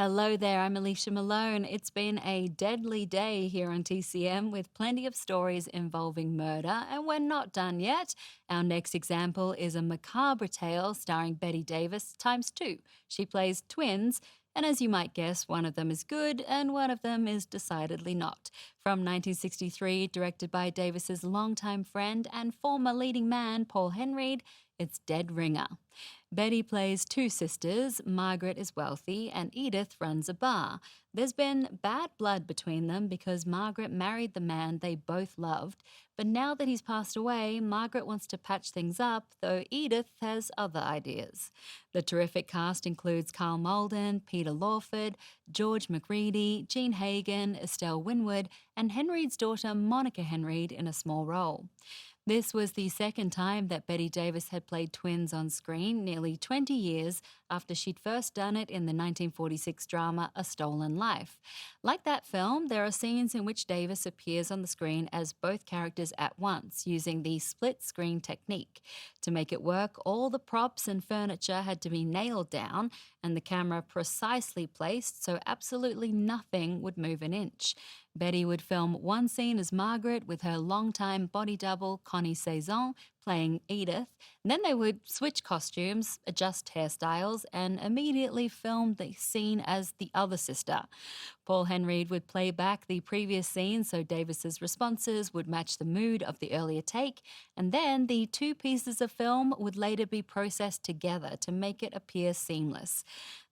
Hello there, I'm Alicia Malone. It's been a deadly day here on TCM with plenty of stories involving murder, and we're not done yet. Our next example is a macabre tale starring Betty Davis times two. She plays twins, and as you might guess, one of them is good and one of them is decidedly not. From 1963, directed by Davis's longtime friend and former leading man Paul Henreid, it's Dead Ringer. Betty plays two sisters. Margaret is wealthy and Edith runs a bar. There's been bad blood between them because Margaret married the man they both loved, but now that he's passed away, Margaret wants to patch things up, though Edith has other ideas. The terrific cast includes Carl Malden, Peter Lawford, George McReady, Jean Hagen, Estelle Winwood, and Henreid's daughter Monica Henreid in a small role. This was the second time that Betty Davis had played twins on screen, nearly 20 years after she'd first done it in the 1946 drama A Stolen Life. Like that film, there are scenes in which Davis appears on the screen as both characters at once, using the split-screen technique. To make it work, all the props and furniture had to be nailed down and the camera precisely placed so absolutely nothing would move an inch. Betty would film one scene as Margaret with her longtime body double, Connie Saison, playing Edith. Then they would switch costumes, adjust hairstyles, and immediately film the scene as the other sister. Paul Henreid would play back the previous scene so Davis's responses would match the mood of the earlier take, and then the two pieces of film would later be processed together to make it appear seamless.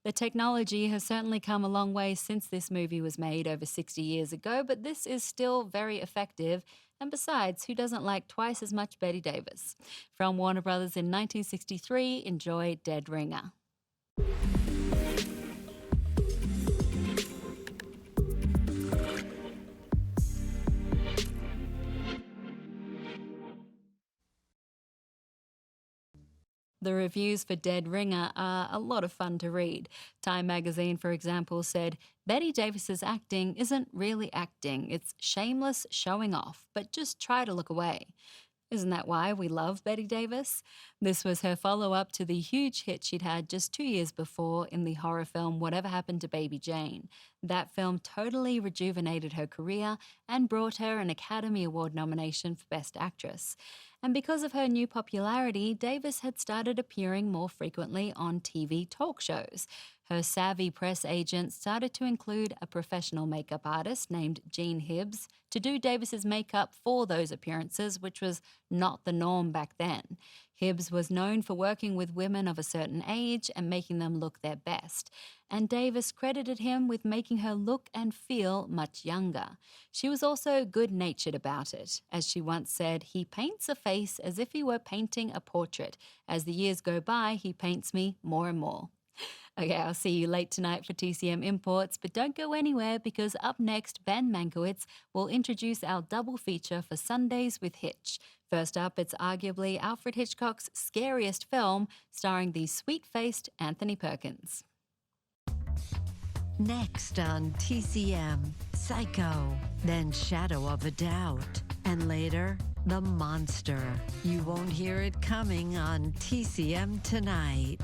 The technology has certainly come a long way since this movie was made over 60 years ago, but this is still very effective. And besides, who doesn't like twice as much Betty Davis? From Warner Brothers in 1963, enjoy Dead Ringer. The reviews for Dead Ringer are a lot of fun to read. Time magazine, for example, said, Betty Davis's acting isn't really acting, it's shameless showing off, but just try to look away. Isn't that why we love Betty Davis? This was her follow-up to the huge hit she'd had just 2 years before in the horror film Whatever Happened to Baby Jane. That film totally rejuvenated her career and brought her an Academy Award nomination for Best Actress. And because of her new popularity, Davis had started appearing more frequently on TV talk shows. Her savvy press agent started to include a professional makeup artist named Jean Hibbs to do Davis's makeup for those appearances, which was not the norm back then. Hibbs was known for working with women of a certain age and making them look their best, and Davis credited him with making her look and feel much younger. She was also good-natured about it. As she once said, he paints a face as if he were painting a portrait. As the years go by, he paints me more and more. Okay, I'll see you late tonight for TCM Imports, but don't go anywhere because up next, Ben Mankiewicz will introduce our double feature for Sundays with Hitch. First up, it's arguably Alfred Hitchcock's scariest film, starring the sweet-faced Anthony Perkins. Next on TCM, Psycho, then Shadow of a Doubt, and later, The Monster. You won't hear it coming on TCM tonight.